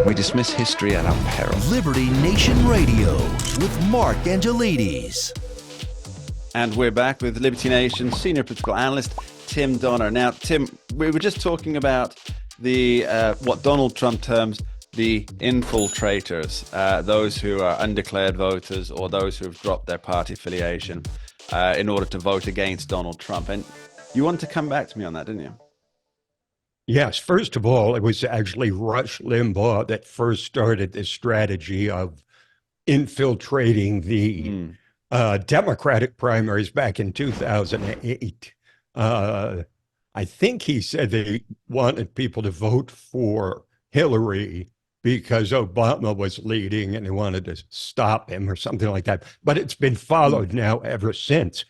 We dismiss history at our peril. Liberty Nation Radio with Mark Angelides. And we're back with Liberty Nation senior political analyst Tim Donner. Now, Tim, we were just talking about the what Donald Trump terms the infiltrators, those who are undeclared voters or those who have dropped their party affiliation in order to vote against Donald Trump. And you wanted to come back to me on that, didn't you? Yes. First of all, it was actually Rush Limbaugh that first started this strategy of infiltrating the Democratic primaries back in 2008. I think he said they wanted people to vote for Hillary because Obama was leading and they wanted to stop him or something like that. But it's been followed now ever since.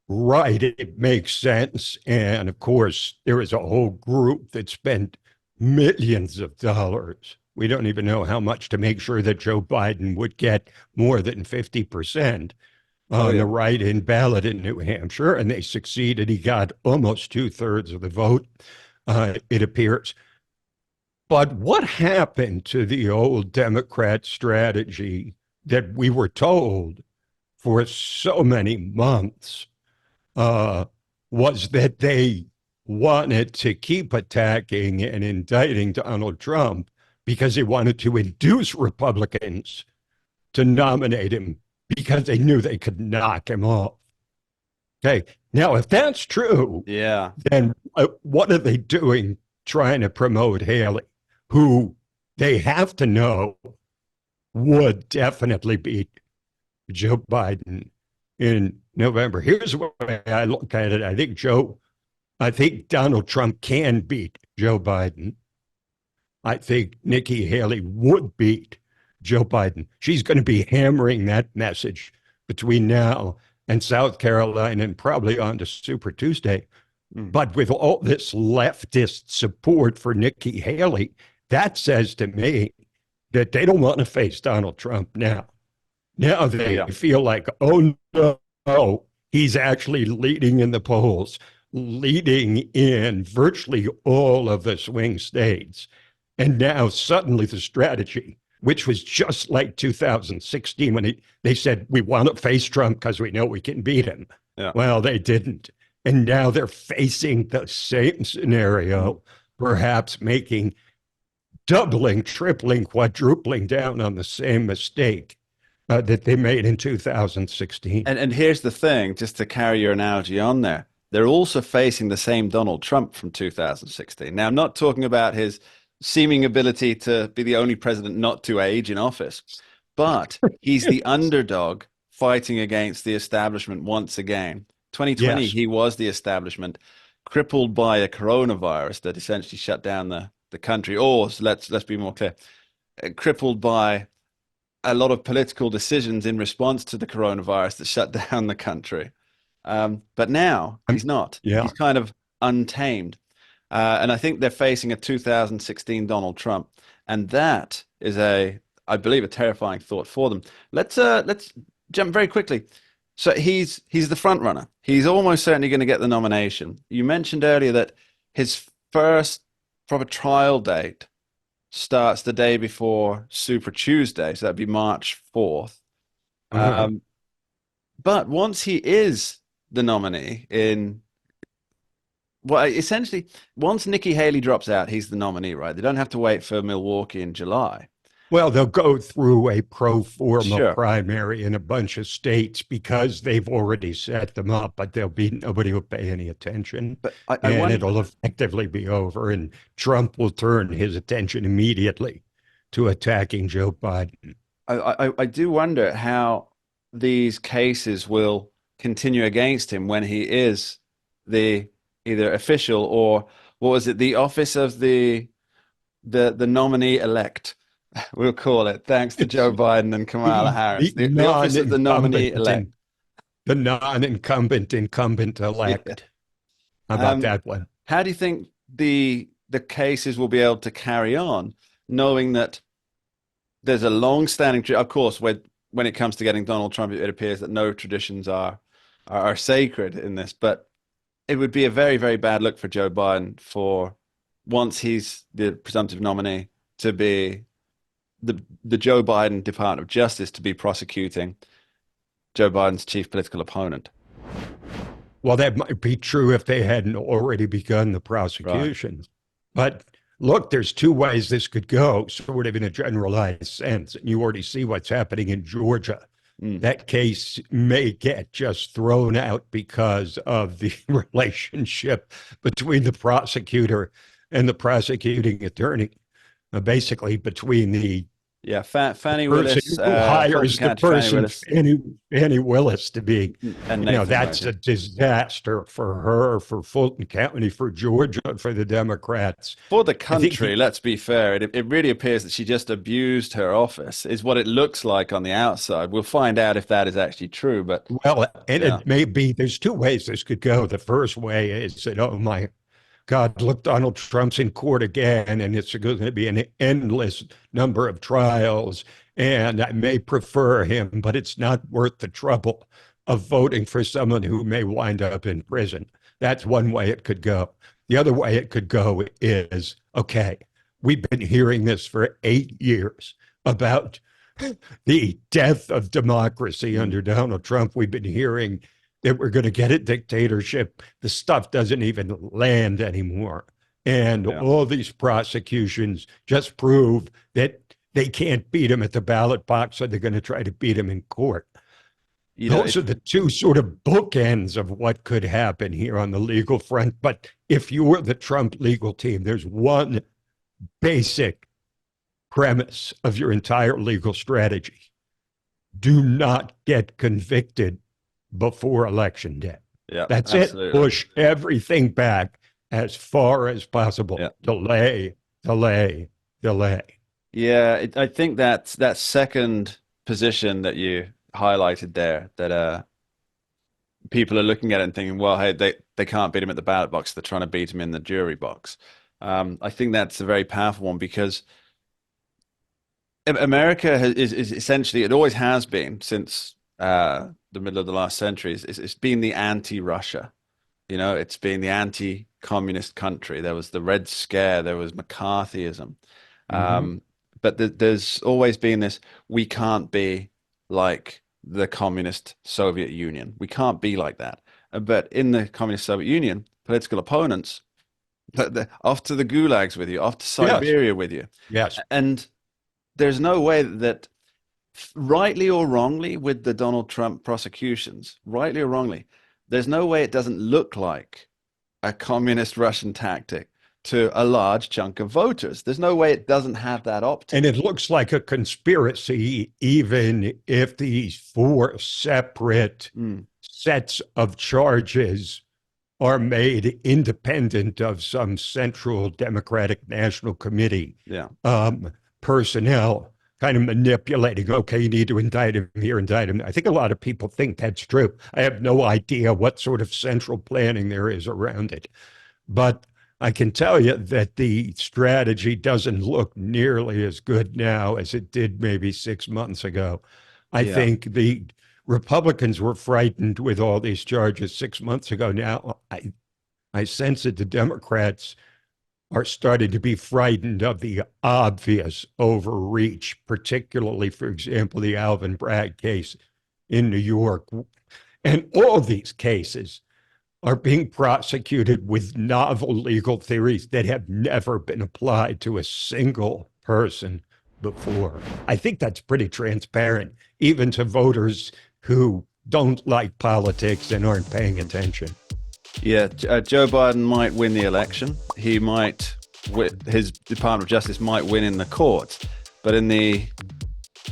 Right, it makes sense. And of course, there is a whole group that spent millions of dollars. We don't even know how much to make sure that Joe Biden would get more than 50% on the write-in ballot in New Hampshire. And they succeeded. He got almost 2/3 of the vote, it appears. But what happened to the old Democrat strategy that we were told for so many months was that they wanted to keep attacking and indicting Donald Trump because they wanted to induce Republicans to nominate him because they knew they could knock him off. Okay, now if that's true, then what are they doing trying to promote Haley, who they have to know would definitely beat Joe Biden in November? Here's the way I look at it. I think Donald Trump can beat Joe Biden. I think Nikki Haley would beat Joe Biden. She's going to be hammering that message between now and South Carolina and probably on to Super Tuesday. But with all this leftist support for Nikki Haley, that says to me that they don't want to face Donald Trump now. Now they feel like, oh no, he's actually leading in the polls, leading in virtually all of the swing states. And now suddenly the strategy, which was just like 2016 when they said, we want to face Trump because we know we can beat him. Yeah. Well, they didn't. And now they're facing the same scenario, perhaps doubling, tripling, quadrupling down on the same mistake that they made in 2016. And here's the thing, just to carry your analogy on there, they're also facing the same Donald Trump from 2016. Now, I'm not talking about his seeming ability to be the only president not to age in office, but he's the underdog fighting against the establishment once again. 2020, he was the establishment, crippled by a coronavirus that essentially shut down the country, or let's be more clear, crippled by a lot of political decisions in response to the coronavirus that shut down the country. But now he's not. He's kind of untamed. And I think they're facing a 2016 Donald Trump. And that is I believe, a terrifying thought for them. Let's jump very quickly. So he's the front runner. He's almost certainly going to get the nomination. You mentioned earlier that his first proper trial date starts the day before Super Tuesday, so that'd be March 4th. But once he is the nominee essentially, once Nikki Haley drops out, he's the nominee, right? They don't have to wait for Milwaukee in July. Well, they'll go through a pro forma primary in a bunch of states because they've already set them up, but nobody will pay any attention. But it'll effectively be over, and Trump will turn his attention immediately to attacking Joe Biden. I do wonder how these cases will continue against him when he is the either official or, what was it, the office of the nominee elect. We'll call it, thanks to Joe Biden and Kamala Harris. The office of the nominee elect. The non-incumbent elect. How about that one? How do you think the cases will be able to carry on, knowing that there's a long-standing, of course, when it comes to getting Donald Trump, it appears that no traditions are sacred in this, but it would be a very, very bad look for Joe Biden for once he's the presumptive nominee, to be the Joe Biden Department of Justice to be prosecuting Joe Biden's chief political opponent. Well, that might be true if they hadn't already begun the Right. prosecution. But look, there's two ways this could go, sort of in a generalized sense. And you already see what's happening in Georgia. Mm. That case may get just thrown out because of the relationship between the prosecutor and the prosecuting attorney, basically between the Yeah, Fannie person Willis, who Fulton hires the County Fannie person, Willis, Fannie Willis, to be, and Nathan that's a Logan. disaster for her, for Fulton County, for Georgia, for the Democrats. For the I think country, let's be fair, it really appears that she just abused her office, is what it looks like on the outside. We'll find out if that is actually true, but well, and yeah, it may be, there's two ways this could go. The first way is that, oh my God, look, Donald Trump's in court again, and it's going to be an endless number of trials. And I may prefer him, but it's not worth the trouble of voting for someone who may wind up in prison. That's one way it could go. The other way it could go is, okay, we've been hearing this for 8 years about the death of democracy under Donald Trump. We've been hearing that we're going to get a dictatorship. The stuff doesn't even land anymore. And yeah. all these prosecutions just prove that they can't beat him at the ballot box, so they're going to try to beat him in court. Those are the two sort of bookends of what could happen here on the legal front. But if you're the Trump legal team, there's one basic premise of your entire legal strategy. Do not get convicted before election day. Yeah, that's absolutely. it. Push everything back as far as possible. Yeah. Delay. Yeah, I think that second position that you highlighted there, that people are looking at it and thinking, well, hey, they can't beat him at the ballot box. They're trying to beat him in the jury box. I think that's a very powerful one because America is essentially, it always has been since the middle of the last century, it's been the anti-Russia. It's been the anti-communist country. There was the Red Scare, there was McCarthyism. But there's always been this, we can't be like the communist Soviet Union. We can't be like that. But in the communist Soviet Union, political opponents, off to the gulags with you, off to Siberia with you. Yes. And there's no way that, rightly or wrongly, with the Donald Trump prosecutions, rightly or wrongly, there's no way it doesn't look like a communist Russian tactic to a large chunk of voters. There's no way it doesn't have that optic. And it looks like a conspiracy, even if these four separate sets of charges are made independent of some central Democratic National Committee personnel kind of manipulating, okay, you need to indict him here, indict him. I think a lot of people think that's true. I have no idea what sort of central planning there is around it. But I can tell you that the strategy doesn't look nearly as good now as it did maybe 6 months ago. I think the Republicans were frightened with all these charges 6 months ago. Now, I sense that the Democrats are starting to be frightened of the obvious overreach, particularly, for example, the Alvin Bragg case in New York. And all these cases are being prosecuted with novel legal theories that have never been applied to a single person before. I think that's pretty transparent, even to voters who don't like politics and aren't paying attention. Yeah, Joe Biden might win the election. He might, his Department of Justice might win in the courts, but in the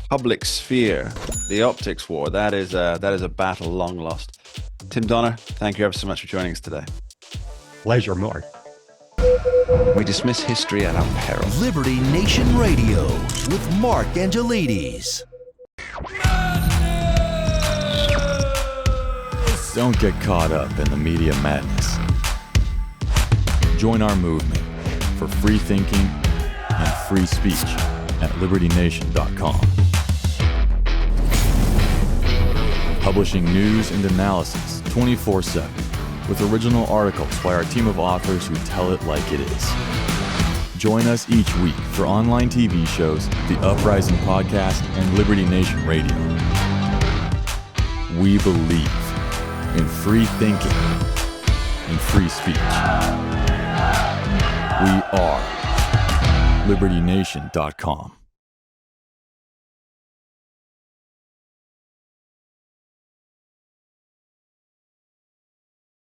public sphere, the optics war, that is a battle long lost. Tim Donner, thank you ever so much for joining us today. Pleasure, Mark. We dismiss history at our peril. Liberty Nation Radio with Mark Angelides. Don't get caught up in the media madness. Join our movement for free thinking and free speech at libertynation.com. Publishing news and analysis 24/7 with original articles by our team of authors who tell it like it is. Join us each week for online TV shows, The Uprising Podcast, and Liberty Nation Radio. We believe in free thinking and free speech. We are LibertyNation.com.